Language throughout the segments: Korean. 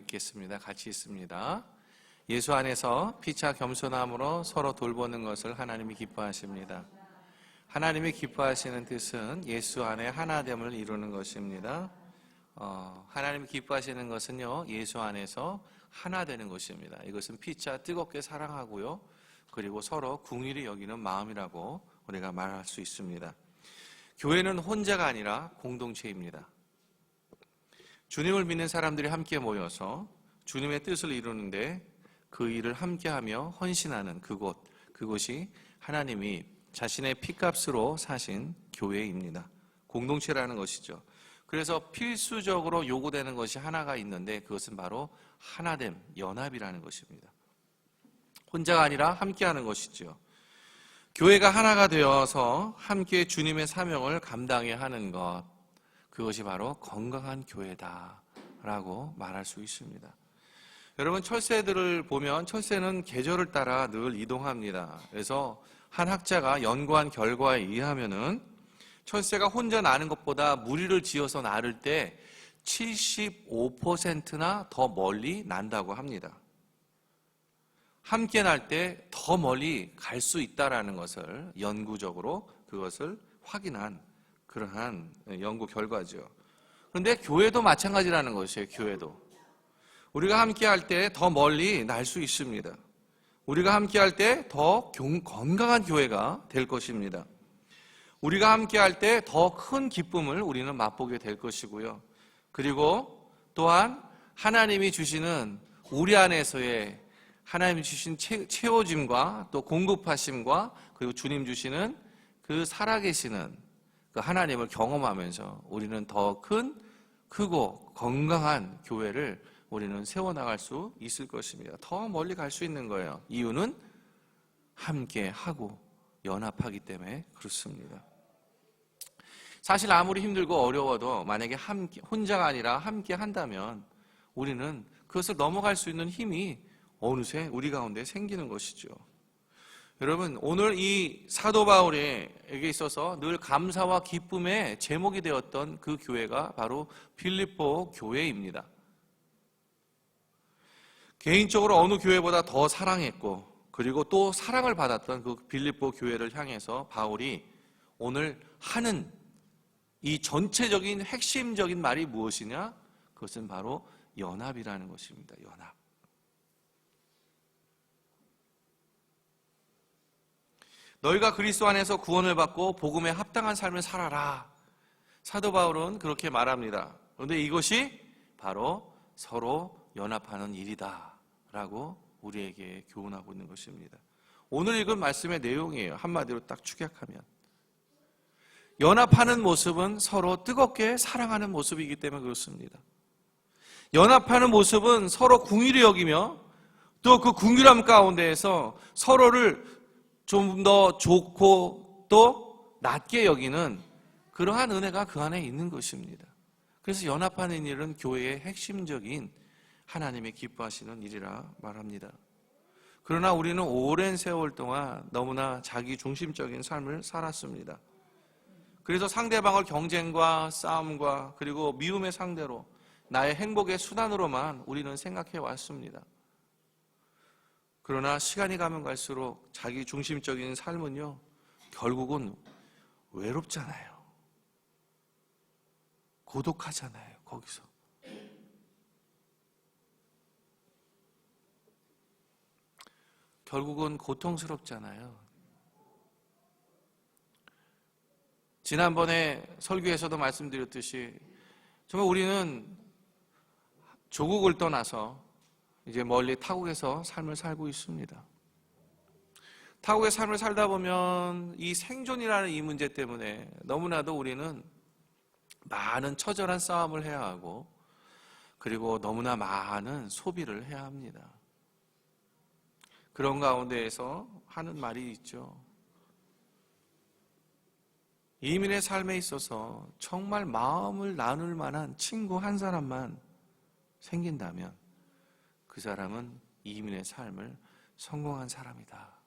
읽겠습니다. 같이 있습니다. 예수 안에서 피차 겸손함으로 서로 돌보는 것을 하나님이 기뻐하십니다. 하나님이 기뻐하시는 뜻은 예수 안에 하나됨을 이루는 것입니다. 하나님이 기뻐하시는 것은요, 예수 안에서 하나 되는 것입니다. 이것은 피차 뜨겁게 사랑하고요, 그리고 서로 긍휼히 여기는 마음이라고 우리가 말할 수 있습니다. 교회는 혼자가 아니라 공동체입니다. 주님을 믿는 사람들이 함께 모여서 주님의 뜻을 이루는데 그 일을 함께하며 헌신하는 그곳이 하나님이 자신의 피값으로 사신 교회입니다. 공동체라는 것이죠. 그래서 필수적으로 요구되는 것이 하나가 있는데 그것은 바로 하나됨, 연합이라는 것입니다. 혼자가 아니라 함께하는 것이죠. 교회가 하나가 되어서 함께 주님의 사명을 감당해야 하는 것, 그것이 바로 건강한 교회다라고 말할 수 있습니다. 여러분, 철새들을 보면 철새는 계절을 따라 늘 이동합니다. 그래서 한 학자가 연구한 결과에 의하면은 철새가 혼자 나는 것보다 무리를 지어서 나를 때 75%나 더 멀리 난다고 합니다. 함께 날 때 더 멀리 갈 수 있다라는 것을 연구적으로 그것을 확인한 그러한 연구 결과죠. 그런데 교회도 마찬가지라는 것이에요. 교회도 우리가 함께 할 때 더 멀리 날 수 있습니다. 우리가 함께 할 때 더 건강한 교회가 될 것입니다. 우리가 함께 할 때 더 큰 기쁨을 우리는 맛보게 될 것이고요. 그리고 또한 하나님이 주시는 우리 안에서의 하나님이 주신 채워짐과 또 공급하심과 그리고 주님 주시는 그 살아계시는 그 하나님을 경험하면서 우리는 더 크고 건강한 교회를 우리는 세워나갈 수 있을 것입니다. 더 멀리 갈 수 있는 거예요. 이유는 함께 하고 연합하기 때문에 그렇습니다. 사실 아무리 힘들고 어려워도 만약에 혼자가 아니라 함께 한다면 우리는 그것을 넘어갈 수 있는 힘이 어느새 우리 가운데 생기는 것이죠. 여러분, 오늘 이 사도 바울에게 있어서 늘 감사와 기쁨의 제목이 되었던 그 교회가 바로 빌립보 교회입니다. 개인적으로 어느 교회보다 더 사랑했고 그리고 또 사랑을 받았던 그 빌립보 교회를 향해서 바울이 오늘 하는 이 전체적인 핵심적인 말이 무엇이냐? 그것은 바로 연합이라는 것입니다. 연합. 너희가 그리스도 안에서 구원을 받고 복음에 합당한 삶을 살아라. 사도 바울은 그렇게 말합니다. 그런데 이것이 바로 서로 연합하는 일이다 라고 우리에게 교훈하고 있는 것입니다. 오늘 읽은 말씀의 내용이에요. 한마디로 딱 축약하면 연합하는 모습은 서로 뜨겁게 사랑하는 모습이기 때문에 그렇습니다. 연합하는 모습은 서로 긍휼히 여기며 또 그 긍휼함 가운데에서 서로를 좀 더 좋고 또 낮게 여기는 그러한 은혜가 그 안에 있는 것입니다. 그래서 연합하는 일은 교회의 핵심적인 하나님의 기뻐하시는 일이라 말합니다. 그러나 우리는 오랜 세월 동안 너무나 자기 중심적인 삶을 살았습니다. 그래서 상대방을 경쟁과 싸움과 그리고 미움의 상대로 나의 행복의 수단으로만 우리는 생각해 왔습니다. 그러나 시간이 가면 갈수록 자기 중심적인 삶은요, 결국은 외롭잖아요. 고독하잖아요, 거기서. 결국은 고통스럽잖아요. 지난번에 설교에서도 말씀드렸듯이 정말 우리는 조국을 떠나서 이제 멀리 타국에서 삶을 살고 있습니다. 타국의 삶을 살다 보면 이 생존이라는 이 문제 때문에 너무나도 우리는 많은 처절한 싸움을 해야 하고 그리고 너무나 많은 소비를 해야 합니다. 그런 가운데에서 하는 말이 있죠. 이민의 삶에 있어서 정말 마음을 나눌 만한 친구 한 사람만 생긴다면 그 사람은 이민의 삶을 성공한 사람이다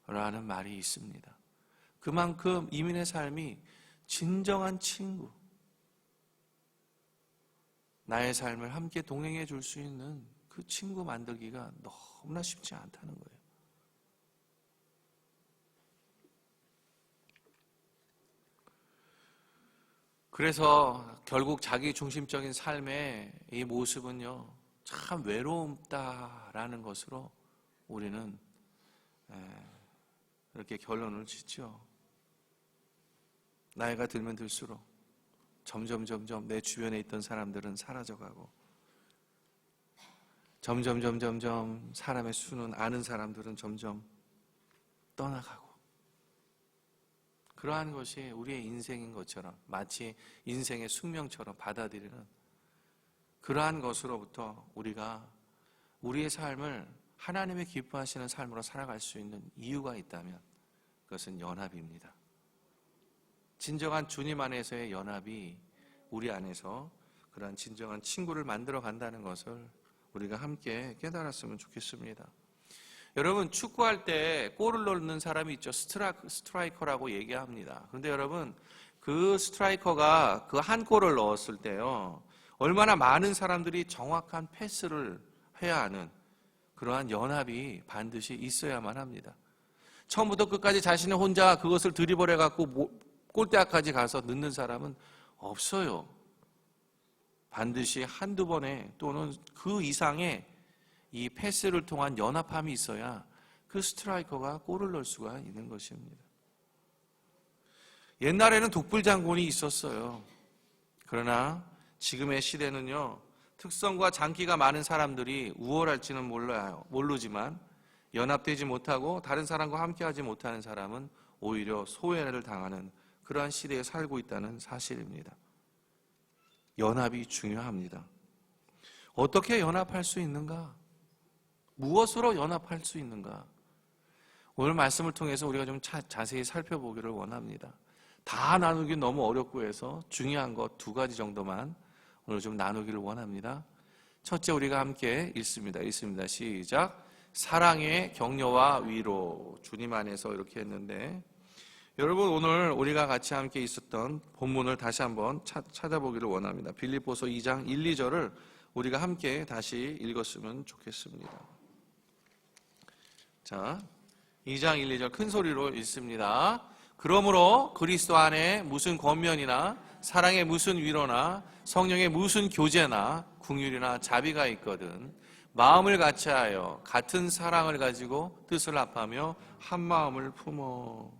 라는 말이 있습니다. 그만큼 이민의 삶이 진정한 친구, 나의 삶을 함께 동행해 줄 수 있는 그 친구 만들기가 너무나 쉽지 않다는 거예요. 그래서 결국 자기 중심적인 삶의 이 모습은요, 참 외로움다라는 것으로 우리는 이렇게 결론을 짓죠. 나이가 들면 들수록 점점 내 주변에 있던 사람들은 사라져가고, 점점 사람의 수는, 아는 사람들은 점점 떠나가고, 그러한 것이 우리의 인생인 것처럼, 마치 인생의 숙명처럼 받아들이는 그러한 것으로부터 우리가 우리의 삶을 하나님의 기뻐하시는 삶으로 살아갈 수 있는 이유가 있다면 그것은 연합입니다. 진정한 주님 안에서의 연합이 우리 안에서 그러한 진정한 친구를 만들어 간다는 것을 우리가 함께 깨달았으면 좋겠습니다. 여러분, 축구할 때 골을 넣는 사람이 있죠. 스트라이커라고 얘기합니다. 그런데 여러분, 그 스트라이커가 그 한 골을 넣었을 때요, 얼마나 많은 사람들이 정확한 패스를 해야 하는 그러한 연합이 반드시 있어야만 합니다. 처음부터 끝까지 자신이 혼자 그것을 드리블해 갖고 골대 앞까지 가서 넣는 사람은 없어요. 반드시 한두 번에 또는 그 이상의 이 패스를 통한 연합함이 있어야 그 스트라이커가 골을 넣을 수가 있는 것입니다. 옛날에는 독불장군이 있었어요. 그러나 지금의 시대는요, 특성과 장기가 많은 사람들이 우월할지는 모르지만 연합되지 못하고 다른 사람과 함께하지 못하는 사람은 오히려 소외를 당하는 그러한 시대에 살고 있다는 사실입니다. 연합이 중요합니다. 어떻게 연합할 수 있는가? 무엇으로 연합할 수 있는가? 오늘 말씀을 통해서 우리가 좀 자세히 살펴보기를 원합니다. 다 나누기 너무 어렵고 해서 중요한 것 2가지 정도만 오늘 좀 나누기를 원합니다. 첫째, 우리가 함께 읽습니다. 시작. 사랑의 격려와 위로. 주님 안에서 이렇게 했는데, 여러분, 오늘 우리가 같이 함께 있었던 본문을 다시 한번 찾아보기를 원합니다. 빌립보서 2장 1, 2절을 우리가 함께 다시 읽었으면 좋겠습니다. 자, 2장 1, 2절 큰 소리로 읽습니다. 그러므로 그리스도 안에 무슨 권면이나 사랑의 무슨 위로나 성령의 무슨 교제나 긍휼이나 자비가 있거든 마음을 같이하여 같은 사랑을 가지고 뜻을 합하며 한 마음을 품어.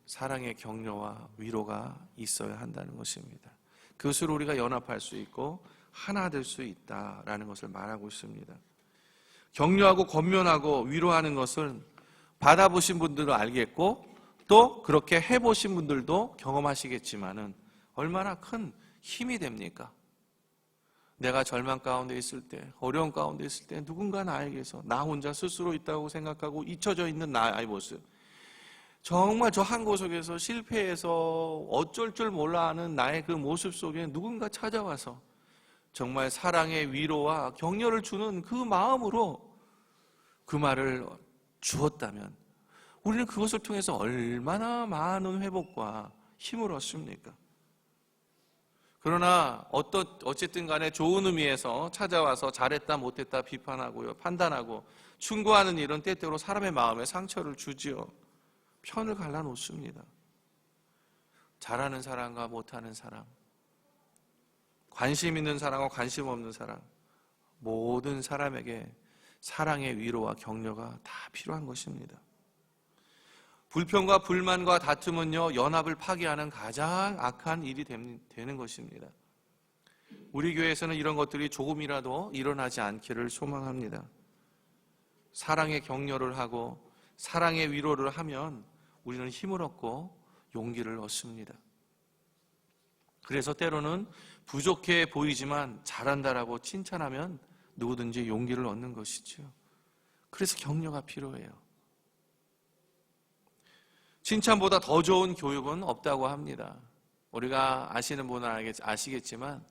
사랑의 격려와 위로가 있어야 한다는 것입니다. 그것으로 우리가 연합할 수 있고 하나 될 수 있다라는 것을 말하고 있습니다. 격려하고 권면하고 위로하는 것을 받아보신 분들도 알겠고 또 그렇게 해보신 분들도 경험하시겠지만은 얼마나 큰 힘이 됩니까? 내가 절망 가운데 있을 때, 어려운 가운데 있을 때 누군가 나에게서 나 혼자 스스로 있다고 생각하고 잊혀져 있는 나의 모습, 정말 저 한 구석에서 실패해서 어쩔 줄 몰라 하는 나의 그 모습 속에 누군가 찾아와서 정말 사랑의 위로와 격려를 주는 그 마음으로 그 말을 주었다면 우리는 그것을 통해서 얼마나 많은 회복과 힘을 얻습니까? 그러나 어쨌든 간에 좋은 의미에서 찾아와서 잘했다 못했다 비판하고요, 판단하고 충고하는 일은 때때로 사람의 마음에 상처를 주지요. 편을 갈라놓습니다. 잘하는 사람과 못하는 사람, 관심 있는 사람과 관심 없는 사람, 모든 사람에게 사랑의 위로와 격려가 다 필요한 것입니다. 불평과 불만과 다툼은요, 연합을 파괴하는 가장 악한 일이 되는 것입니다. 우리 교회에서는 이런 것들이 조금이라도 일어나지 않기를 소망합니다. 사랑의 격려를 하고 사랑의 위로를 하면 우리는 힘을 얻고 용기를 얻습니다. 그래서 때로는 부족해 보이지만 잘한다라고 칭찬하면 누구든지 용기를 얻는 것이죠. 그래서 격려가 필요해요. 칭찬보다 더 좋은 교육은 없다고 합니다. 우리가 아시는 분은 아시겠지만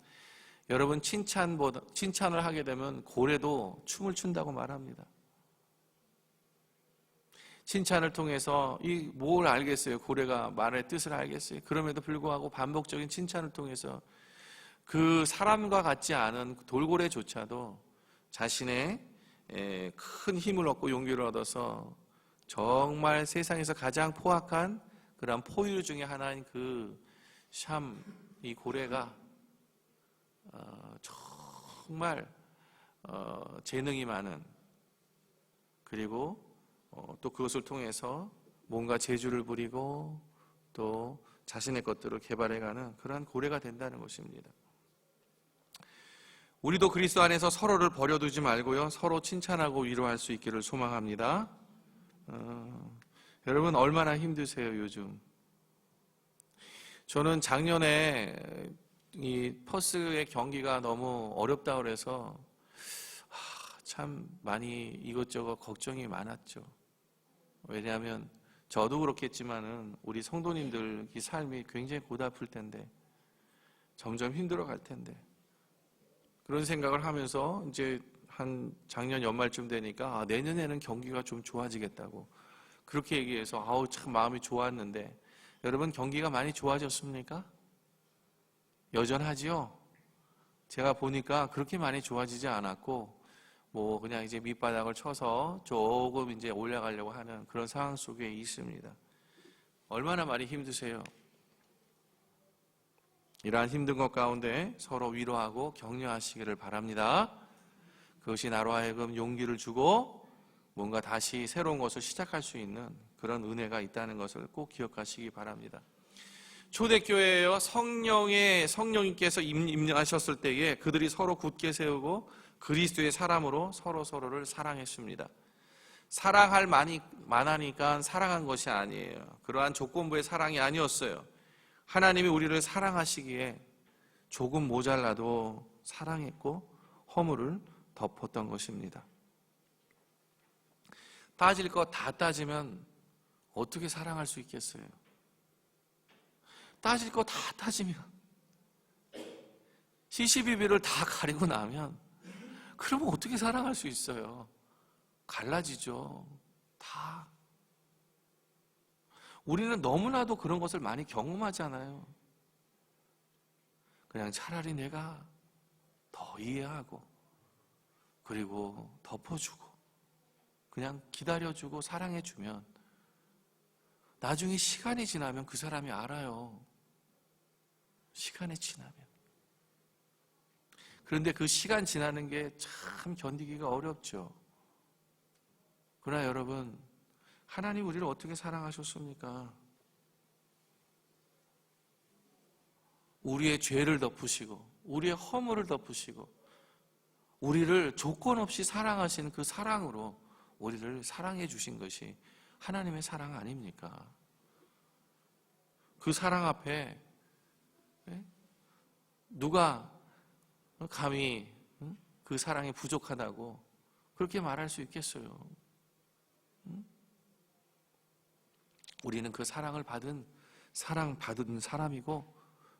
여러분, 칭찬을 하게 되면 고래도 춤을 춘다고 말합니다. 칭찬을 통해서 뭘 알겠어요? 고래가 말의 뜻을 알겠어요? 그럼에도 불구하고 반복적인 칭찬을 통해서 그 사람과 같지 않은 돌고래조차도 자신의 큰 힘을 얻고 용기를 얻어서 정말 세상에서 가장 포악한 그런 포유 중에 하나인 그 샴, 이 고래가 정말 재능이 많은, 그리고 또 그것을 통해서 뭔가 재주를 부리고 또 자신의 것들을 개발해가는 그러한 고래가 된다는 것입니다. 우리도 그리스도 안에서 서로를 버려두지 말고요, 서로 칭찬하고 위로할 수 있기를 소망합니다. 여러분 얼마나 힘드세요 요즘? 저는 작년에 이 퍼스의 경기가 너무 어렵다 그래서 참 많이 이것저것 걱정이 많았죠. 왜냐하면 저도 그렇겠지만은 우리 성도님들 이 삶이 굉장히 고달플 텐데, 점점 힘들어 갈 텐데, 그런 생각을 하면서 이제 한 작년 연말쯤 되니까 내년에는 경기가 좀 좋아지겠다고 그렇게 얘기해서 참 마음이 좋았는데, 여러분 경기가 많이 좋아졌습니까? 여전하지요? 제가 보니까 그렇게 많이 좋아지지 않았고, 뭐 그냥 이제 밑바닥을 쳐서 조금 이제 올라가려고 하는 그런 상황 속에 있습니다. 얼마나 많이 힘드세요? 이러한 힘든 것 가운데 서로 위로하고 격려하시기를 바랍니다. 그것이 나로 하여금 용기를 주고 뭔가 다시 새로운 것을 시작할 수 있는 그런 은혜가 있다는 것을 꼭 기억하시기 바랍니다. 초대교회에요, 성령님께서 임하셨을 때에 그들이 서로 굳게 세우고 그리스도의 사람으로 서로를 사랑했습니다. 사랑할 만이 많으니까 사랑한 것이 아니에요. 그러한 조건부의 사랑이 아니었어요. 하나님이 우리를 사랑하시기에 조금 모자라도 사랑했고 허물을 덮었던 것입니다. 따질 것 다 따지면 어떻게 사랑할 수 있겠어요? 따질 거 다 따지면, 시시비비를 다 가리고 나면 그러면 어떻게 사랑할 수 있어요? 갈라지죠. 다. 우리는 너무나도 그런 것을 많이 경험하잖아요. 그냥 차라리 내가 더 이해하고 그리고 덮어주고 그냥 기다려주고 사랑해주면 나중에 시간이 지나면 그 사람이 알아요. 시간이 지나면. 그런데 그 시간 지나는 게 참 견디기가 어렵죠. 그러나 여러분, 하나님 우리를 어떻게 사랑하셨습니까? 우리의 죄를 덮으시고 우리의 허물을 덮으시고 우리를 조건 없이 사랑하신 그 사랑으로 우리를 사랑해 주신 것이 하나님의 사랑 아닙니까? 그 사랑 앞에 누가 감히 그 사랑이 부족하다고 그렇게 말할 수 있겠어요? 우리는 그 사랑받은 사람이고,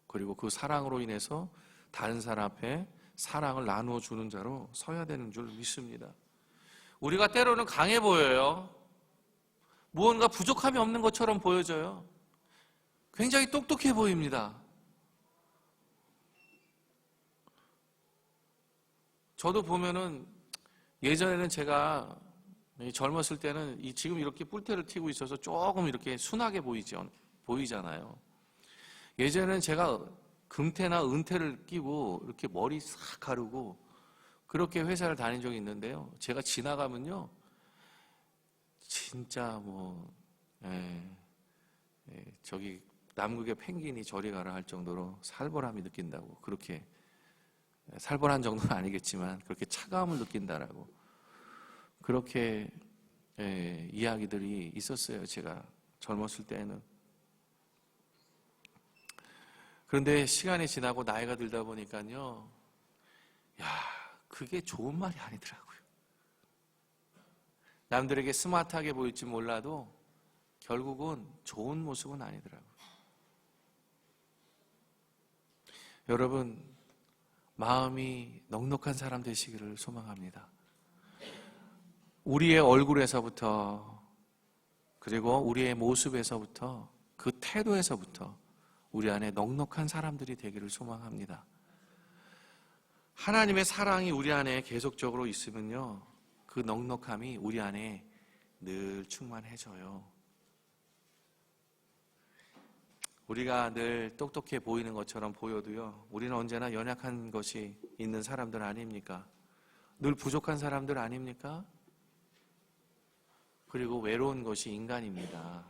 그리고 그 사랑으로 인해서 다른 사람 앞에 사랑을 나누어 주는 자로 서야 되는 줄 믿습니다. 우리가 때로는 강해 보여요. 무언가 부족함이 없는 것처럼 보여져요. 굉장히 똑똑해 보입니다. 저도 보면은 예전에는 제가 젊었을 때는 지금 이렇게 뿔테를 튀고 있어서 조금 이렇게 순하게 보이잖아요. 예전에는 제가 금태나 은태를 끼고 이렇게 머리 싹 가르고 그렇게 회사를 다닌 적이 있는데요. 제가 지나가면요, 진짜 저기 남극의 펭귄이 저리 가라 할 정도로 살벌함이 느낀다고, 그렇게 살벌한 정도는 아니겠지만 그렇게 차가움을 느낀다라고 그렇게 이야기들이 있었어요. 제가 젊었을 때는. 그런데 시간이 지나고 나이가 들다 보니까요, 그게 좋은 말이 아니더라고요. 남들에게 스마트하게 보일지 몰라도 결국은 좋은 모습은 아니더라고요. 여러분, 마음이 넉넉한 사람 되시기를 소망합니다. 우리의 얼굴에서부터, 그리고 우리의 모습에서부터, 그 태도에서부터 우리 안에 넉넉한 사람들이 되기를 소망합니다. 하나님의 사랑이 우리 안에 계속적으로 있으면요, 그 넉넉함이 우리 안에 늘 충만해져요. 우리가 늘 똑똑해 보이는 것처럼 보여도요, 우리는 언제나 연약한 것이 있는 사람들 아닙니까? 늘 부족한 사람들 아닙니까? 그리고 외로운 것이 인간입니다.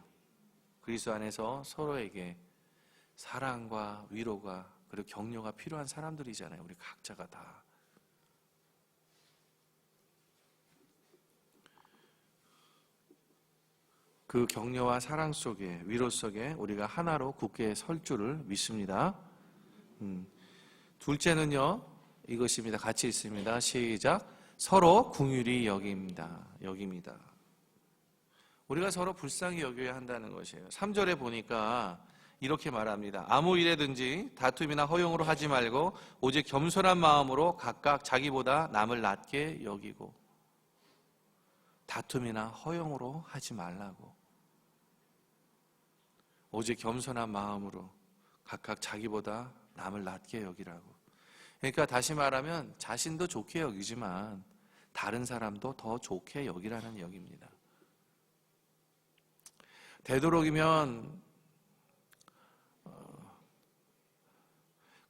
그리스도 안에서 서로에게 사랑과 위로가 그리고 격려가 필요한 사람들이잖아요. 우리 각자가 다. 그 격려와 사랑 속에, 위로 속에 우리가 하나로 굳게 설 줄을 믿습니다. 둘째는요, 이것입니다. 같이 있습니다. 시작. 서로 긍휼히 여깁니다. 우리가 서로 불쌍히 여겨야 한다는 것이에요. 3절에 보니까 이렇게 말합니다. 아무 일에든지 다툼이나 허용으로 하지 말고 오직 겸손한 마음으로 각각 자기보다 남을 낮게 여기고. 다툼이나 허용으로 하지 말라고. 오직 겸손한 마음으로 각각 자기보다 남을 낮게 여기라고. 그러니까 다시 말하면 자신도 좋게 여기지만 다른 사람도 더 좋게 여기라는 얘기입니다. 되도록이면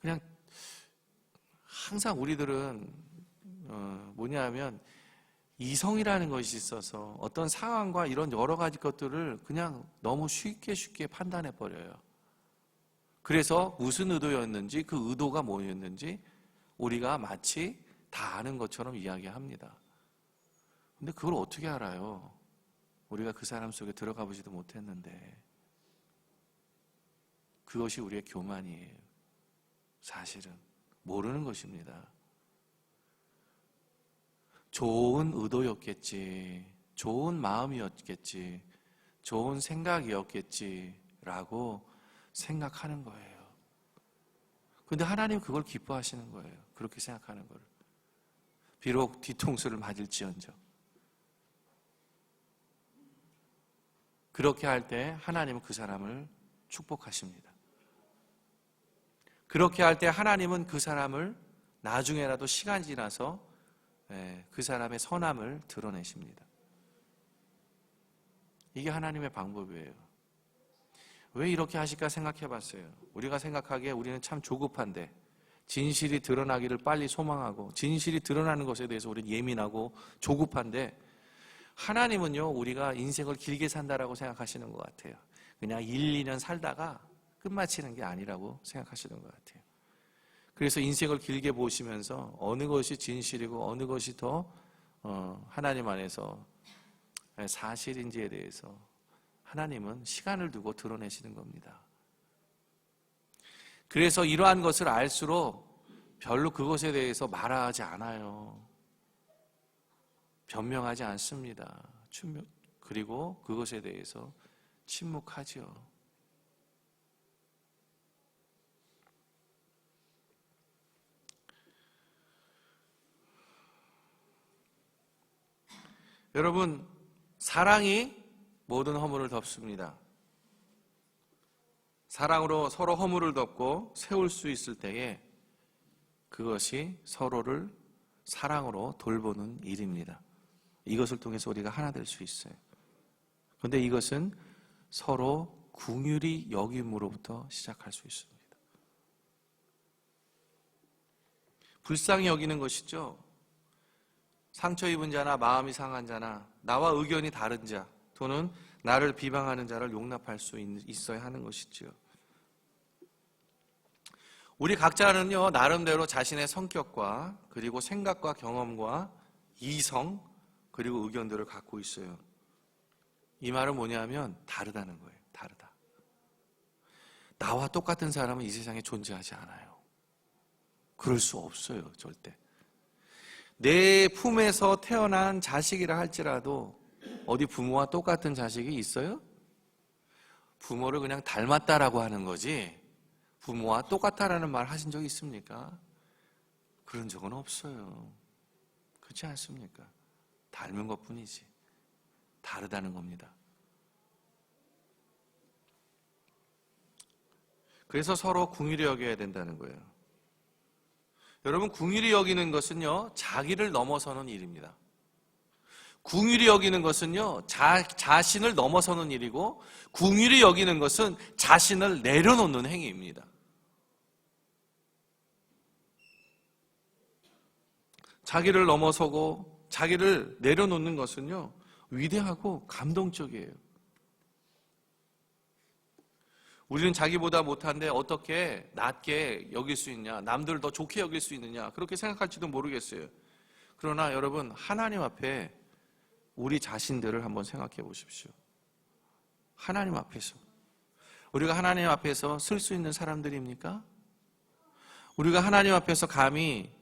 그냥 항상 우리들은 뭐냐면 이성이라는 것이 있어서 어떤 상황과 이런 여러 가지 것들을 그냥 너무 쉽게 판단해 버려요. 그래서 무슨 의도였는지, 그 의도가 뭐였는지 우리가 마치 다 아는 것처럼 이야기합니다. 근데 그걸 어떻게 알아요? 우리가 그 사람 속에 들어가 보지도 못했는데. 그것이 우리의 교만이에요. 사실은 모르는 것입니다. 좋은 의도였겠지, 좋은 마음이었겠지, 좋은 생각이었겠지라고 생각하는 거예요. 근데 하나님 그걸 기뻐하시는 거예요. 그렇게 생각하는 거를. 비록 뒤통수를 맞을지언정. 그렇게 할 때 하나님은 그 사람을 축복하십니다. 그렇게 할 때 하나님은 그 사람을 나중에라도 시간이 지나서 그 사람의 선함을 드러내십니다. 이게 하나님의 방법이에요. 왜 이렇게 하실까 생각해 봤어요. 우리가 생각하기에 우리는 참 조급한데, 진실이 드러나기를 빨리 소망하고, 진실이 드러나는 것에 대해서 우리는 예민하고 조급한데, 하나님은요, 우리가 인생을 길게 산다라고 생각하시는 것 같아요. 그냥 1, 2년 살다가 끝마치는 게 아니라고 생각하시는 것 같아요. 그래서 인생을 길게 보시면서 어느 것이 진실이고 어느 것이 더 하나님 안에서 사실인지에 대해서 하나님은 시간을 두고 드러내시는 겁니다. 그래서 이러한 것을 알수록 별로 그것에 대해서 말하지 않아요. 변명하지 않습니다. 그리고 그것에 대해서 침묵하지요. 여러분, 사랑이 모든 허물을 덮습니다. 사랑으로 서로 허물을 덮고 세울 수 있을 때에 그것이 서로를 사랑으로 돌보는 일입니다. 이것을 통해서 우리가 하나 될 수 있어요. 그런데 이것은 서로 긍휼히 여김으로부터 시작할 수 있습니다. 불쌍히 여기는 것이죠. 상처 입은 자나 마음이 상한 자나 나와 의견이 다른 자 또는 나를 비방하는 자를 용납할 수 있어야 하는 것이죠. 우리 각자는요, 나름대로 자신의 성격과 그리고 생각과 경험과 이성 그리고 의견들을 갖고 있어요. 이 말은 뭐냐면 다르다는 거예요. 다르다. 나와 똑같은 사람은 이 세상에 존재하지 않아요. 그럴 수 없어요. 절대. 내 품에서 태어난 자식이라 할지라도 어디 부모와 똑같은 자식이 있어요? 부모를 그냥 닮았다라고 하는 거지 부모와 똑같다라는 말 하신 적 있습니까? 그런 적은 없어요. 그렇지 않습니까? 닮은 것뿐이지 다르다는 겁니다. 그래서 서로 긍휼히 여겨야 된다는 거예요. 여러분, 긍휼히 여기는 것은요, 자기를 넘어서는 일입니다. 긍휼히 여기는 것은요, 자신을 넘어서는 일이고, 긍휼히 여기는 것은 자신을 내려놓는 행위입니다. 자기를 넘어서고 자기를 내려놓는 것은요, 위대하고 감동적이에요. 우리는 자기보다 못한데 어떻게 낮게 여길 수 있냐, 남들을 더 좋게 여길 수 있느냐, 그렇게 생각할지도 모르겠어요. 그러나 여러분, 하나님 앞에 우리 자신들을 한번 생각해 보십시오. 하나님 앞에서 우리가 하나님 앞에서 쓸 수 있는 사람들입니까? 우리가 하나님 앞에서 감히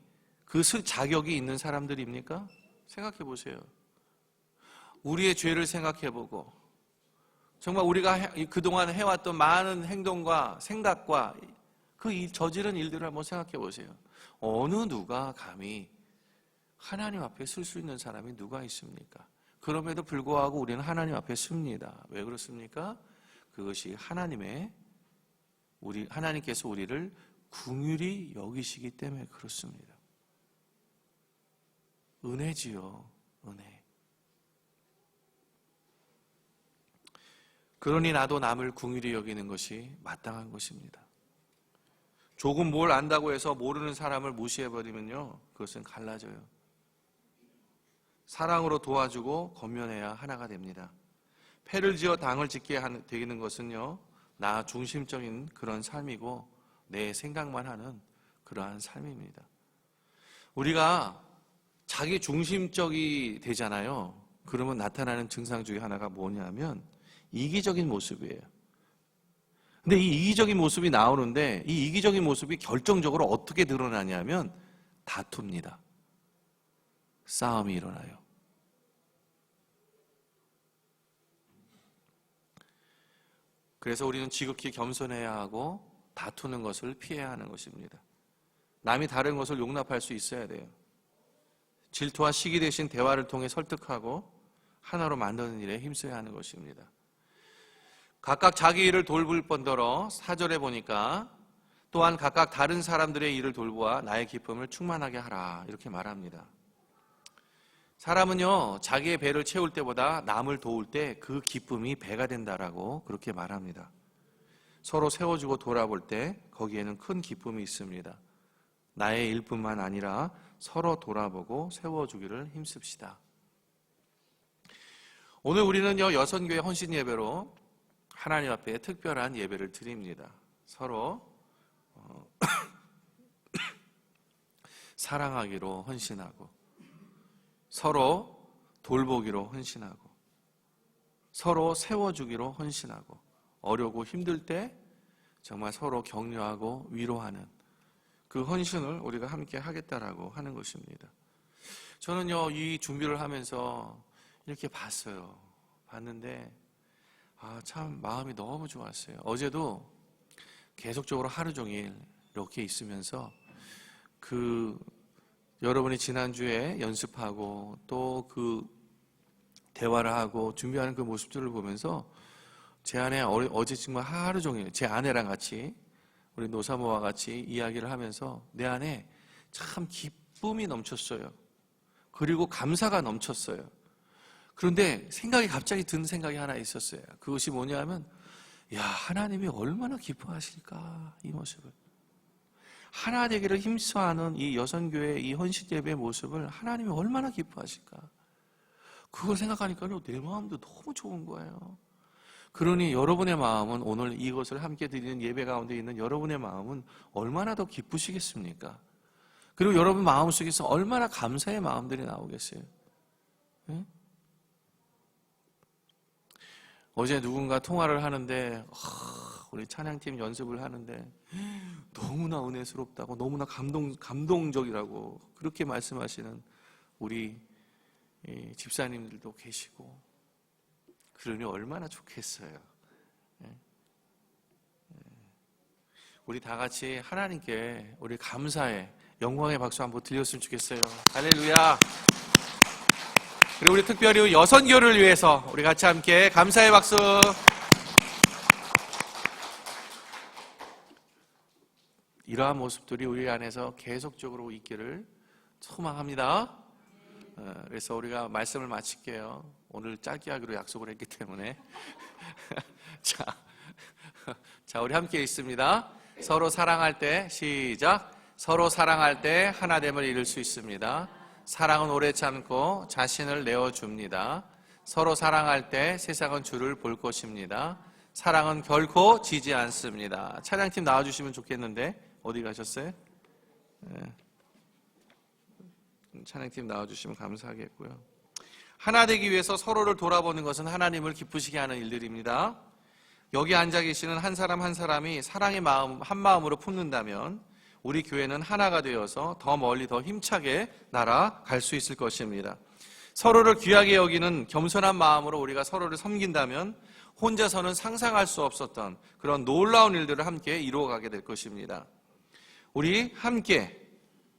그 쓸 자격이 있는 사람들입니까? 생각해 보세요. 우리의 죄를 생각해 보고, 정말 우리가 그동안 해왔던 많은 행동과 생각과 그 저지른 일들을 한번 생각해 보세요. 어느 누가 감히 하나님 앞에 쓸 수 있는 사람이 누가 있습니까? 그럼에도 불구하고 우리는 하나님 앞에 씁니다. 왜 그렇습니까? 그것이 하나님께서 우리를 긍휼히 여기시기 때문에 그렇습니다. 은혜지요, 은혜. 그러니 나도 남을 긍휼히 여기는 것이 마땅한 것입니다. 조금 뭘 안다고 해서 모르는 사람을 무시해버리면요, 그것은 갈라져요. 사랑으로 도와주고 권면해야 하나가 됩니다. 패를 지어 당을 짓게 되는 것은요, 나 중심적인 그런 삶이고 내 생각만 하는 그러한 삶입니다. 우리가 자기 중심적이 되잖아요. 그러면 나타나는 증상 중에 하나가 뭐냐면 이기적인 모습이에요. 근데 이 이기적인 모습이 나오는데, 이 이기적인 모습이 결정적으로 어떻게 드러나냐면 다툽니다. 싸움이 일어나요. 그래서 우리는 지극히 겸손해야 하고 다투는 것을 피해야 하는 것입니다. 남이 다른 것을 용납할 수 있어야 돼요. 질투와 시기 대신 대화를 통해 설득하고 하나로 만드는 일에 힘써야 하는 것입니다. 각각 자기 일을 돌볼 뿐더러 4절에 보니까 또한 각각 다른 사람들의 일을 돌보아 나의 기쁨을 충만하게 하라, 이렇게 말합니다. 사람은요, 자기의 배를 채울 때보다 남을 도울 때 그 기쁨이 배가 된다라고 그렇게 말합니다. 서로 세워주고 돌아볼 때 거기에는 큰 기쁨이 있습니다. 나의 일뿐만 아니라 서로 돌아보고 세워주기를 힘씁시다. 오늘 우리는요, 여선교회 헌신 예배로 하나님 앞에 특별한 예배를 드립니다. 서로 사랑하기로 헌신하고, 서로 돌보기로 헌신하고, 서로 세워주기로 헌신하고, 어려고 힘들 때 정말 서로 격려하고 위로하는 그 헌신을 우리가 함께 하겠다라고 하는 것입니다. 저는요, 이 준비를 하면서 이렇게 봤는데 참 마음이 너무 좋았어요. 어제도 계속적으로 하루 종일 이렇게 있으면서 여러분이 지난주에 연습하고 또 그 대화를 하고 준비하는 그 모습들을 보면서 제 안에 어제 정말 하루 종일 제 아내랑 같이, 우리 노사모와 같이 이야기를 하면서 내 안에 참 기쁨이 넘쳤어요. 그리고 감사가 넘쳤어요. 그런데 갑자기 든 생각이 하나 있었어요. 그것이 뭐냐면, 하나님이 얼마나 기뻐하실까, 이 모습을. 하나 되기를 힘써하는 이 여선교회 이 헌신 예배의 모습을 하나님이 얼마나 기뻐하실까. 그걸 생각하니까 내 마음도 너무 좋은 거예요. 그러니 여러분의 마음은, 오늘 이것을 함께 드리는 예배 가운데 있는 여러분의 마음은 얼마나 더 기쁘시겠습니까? 그리고 여러분 마음속에서 얼마나 감사의 마음들이 나오겠어요. 네? 어제 누군가 통화를 하는데, 우리 찬양팀 연습을 하는데 너무나 은혜스럽다고, 너무나 감동적이라고 그렇게 말씀하시는 우리 집사님들도 계시고, 그러니 얼마나 좋겠어요. 우리 다 같이 하나님께 우리 감사의 영광의 박수 한번 드렸으면 좋겠어요. 할렐루야. 그리고 우리 특별히 여선교를 위해서 우리 같이 함께 감사의 박수. 이러한 모습들이 우리 안에서 계속적으로 있기를 소망합니다. 그래서 우리가 말씀을 마칠게요. 오늘 짧게 하기로 약속을 했기 때문에 자, 우리 함께 있습니다. 서로 사랑할 때 시작. 서로 사랑할 때 하나됨을 이룰 수 있습니다. 사랑은 오래 참고 자신을 내어줍니다. 서로 사랑할 때 세상은 주를 볼 것입니다. 사랑은 결코 지지 않습니다. 찬양팀 나와주시면 좋겠는데 어디 가셨어요? 찬양팀 나와주시면 감사하겠고요. 하나 되기 위해서 서로를 돌아보는 것은 하나님을 기쁘시게 하는 일들입니다. 여기 앉아 계시는 한 사람 한 사람이 사랑의 마음 한 마음으로 품는다면 우리 교회는 하나가 되어서 더 멀리 더 힘차게 날아갈 수 있을 것입니다. 서로를 귀하게 여기는 겸손한 마음으로 우리가 서로를 섬긴다면 혼자서는 상상할 수 없었던 그런 놀라운 일들을 함께 이루어가게 될 것입니다. 우리 함께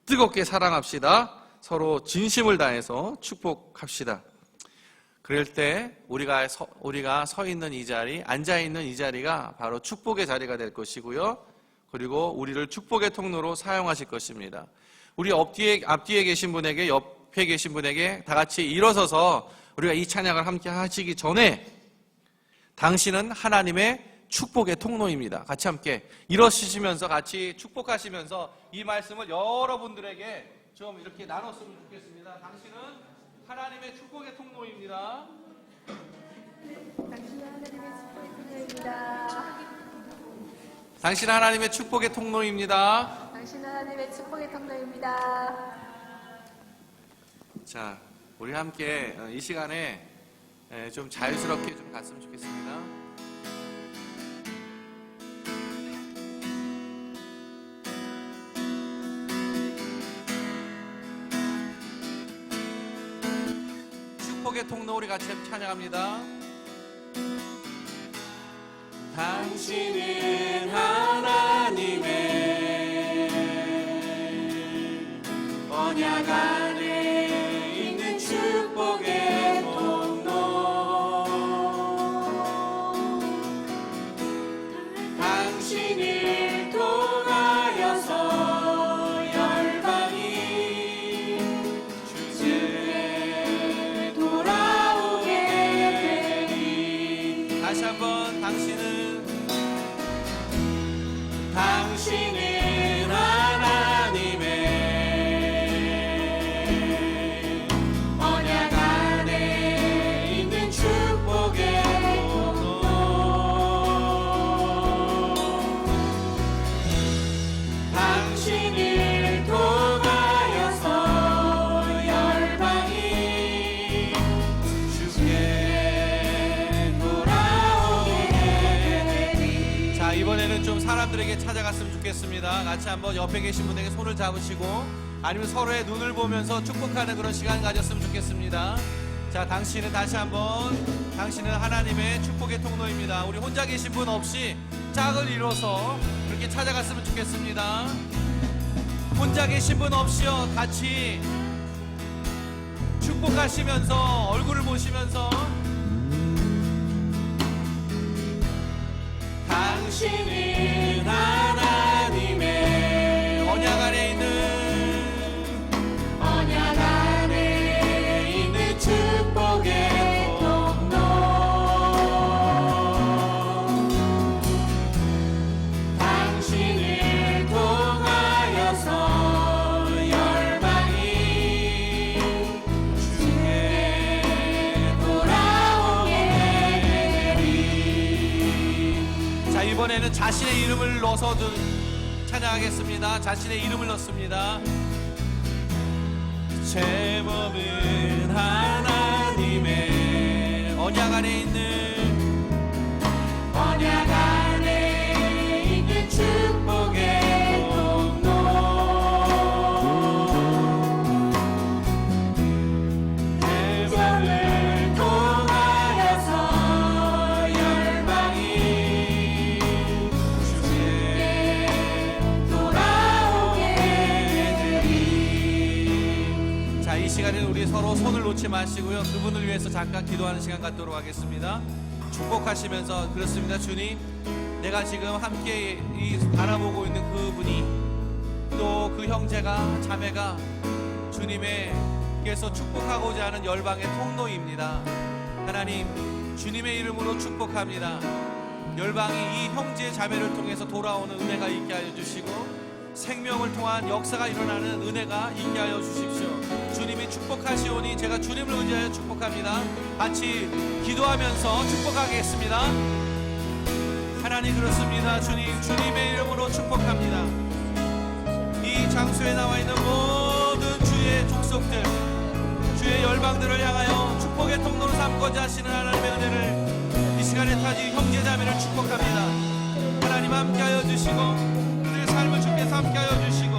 뜨겁게 사랑합시다. 서로 진심을 다해서 축복합시다. 그럴 때 우리가 서 있는 이 자리, 앉아 있는 이 자리가 바로 축복의 자리가 될 것이고요. 그리고 우리를 축복의 통로로 사용하실 것입니다. 우리 앞뒤에 계신 분에게, 옆에 계신 분에게 다 같이 일어서서 우리가 이 찬양을 함께 하시기 전에 당신은 하나님의 축복의 통로입니다. 같이 함께 일어서시면서 같이 축복하시면서 이 말씀을 여러분들에게 좀 이렇게 나눴으면 좋겠습니다. 당신은 하나님의 축복의 통로입니다. 당신은 하나님의 축복의 통로입니다. 당신은 하나님의 축복의 통로입니다. 당신은 하나님의 축복의 통로입니다. 자, 우리 함께 이 시간에 좀 자유스럽게 좀 갔으면 좋겠습니다. 축복의 통로 우리 같이 찬양합니다. 당신은 하나님의 언약 안에 있는 축복의 통로. 당신을 통하여서 열방이 주께 돌아오게 되리. 다시 한번 당신은 하나님의 언약 안에 있는 축복의 통로. 당신을 통하여서 열방이 주께 돌아오게 되리. 자, 이번에는 좀 사람들에게 찾아갔으면 좋겠습니다. 같이 한번 옆에 계신 분에게 손을 잡으시고 아니면 서로의 눈을 보면서 축복하는 그런 시간 가졌으면 좋겠습니다. 자, 당신은 다시 한번 당신은 하나님의 축복의 통로입니다. 우리 혼자 계신 분 없이 짝을 이뤄서 그렇게 찾아갔으면 좋겠습니다. 혼자 계신 분 없이요, 같이 축복하시면서 얼굴을 보시면서 당신은 하나님의 언약 안에 있는 축복의 통로. 당신을 통하여서 열방이 주께 돌아오게 되리. 자, 이번에는 자신의 이름을 넣어서 찬양하겠습니다. 자신의 이름을 넣습니다. 제 몸은 하나님의 언약 안에 있는 축복의 통로. 내 몸을 통하여서 열방이 주께 돌아오게 되리. 자, 이 시간에는 우리 서로 손을 놓지 마시고요, 그분을 위해서 잠깐 기도하는 시간 갖도록 하겠습니다. 축복하시면서 그렇습니다. 주님, 내가 지금 함께 바라보고 있는 그분이 또 그 형제가 자매가 주님께서 축복하고자 하는 열방의 통로입니다. 하나님, 주님의 이름으로 축복합니다. 열방이 이 형제 자매를 통해서 돌아오는 은혜가 있게 하여 주시고 생명을 통한 역사가 일어나는 은혜가 있게 하여 주십시오. 주님이 축복하시오니 제가 주님을 의지하여 축복합니다. 같이 기도하면서 축복하겠습니다. 하나님, 그렇습니다. 주님의 이름으로 축복합니다. 이 장소에 나와 있는 모든 주의 족속들, 주의 열방들을 향하여 축복의 통로로 삼고자 하시는 하나님의 은혜를 이 시간에 타지 형제자매를 축복합니다. 하나님, 함께하여 주시고 그들의 삶을 주께서 함께하여 주시고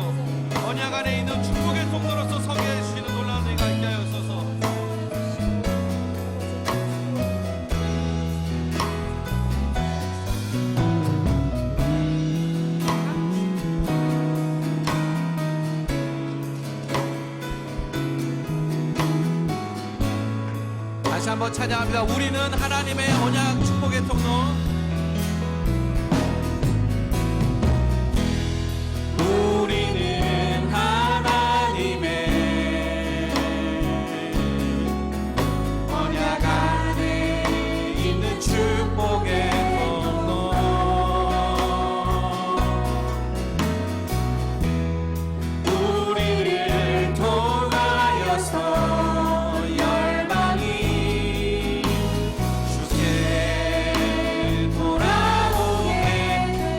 언약 안에 있는 축복의 통로로서 서게 해주시는 놀라운 은혜가 있게 하여소서. 다시 한번 찬양합니다. 우리는 하나님의 언약 축복의 통로. 우리는 하나님의 언약 안에 있는 축복의 통로. 우리를 통하여서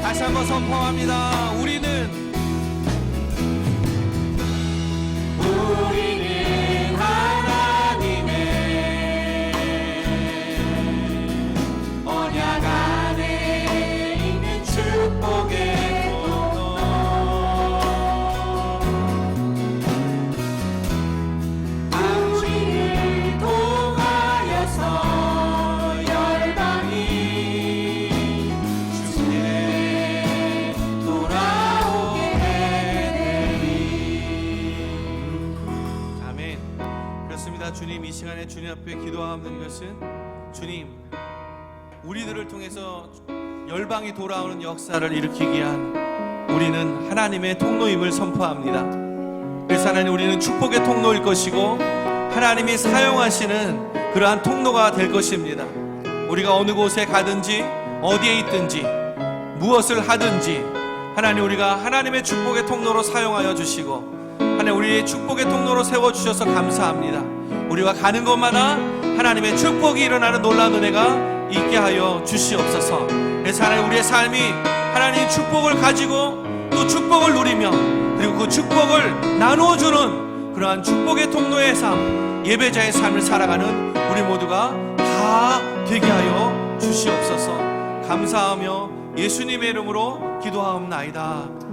다시 한번 선포합니다. 우리는 하나님의 언약 안에 있는 축복의 통로. 우리를 통하여서 열방이 주님, 이 시간에 주님 앞에 기도하는 것은 주님, 우리들을 통해서 열방이 돌아오는 역사를 일으키기 위한 우리는 하나님의 통로임을 선포합니다. 그래서 하나님, 우리는 축복의 통로일 것이고 하나님이 사용하시는 그러한 통로가 될 것입니다. 우리가 어느 곳에 가든지 어디에 있든지 무엇을 하든지 하나님, 우리가 하나님의 축복의 통로로 사용하여 주시고 하나님, 우리의 축복의 통로로 세워주셔서 감사합니다. 우리가 가는 곳마다 하나님의 축복이 일어나는 놀라운 은혜가 있게 하여 주시옵소서. 그래서 하나님, 우리의 삶이 하나님의 축복을 가지고 또 축복을 누리며 그리고 그 축복을 나누어주는 그러한 축복의 통로의 삶, 예배자의 삶을 살아가는 우리 모두가 다 되게 하여 주시옵소서. 감사하며 예수님의 이름으로 기도하옵나이다.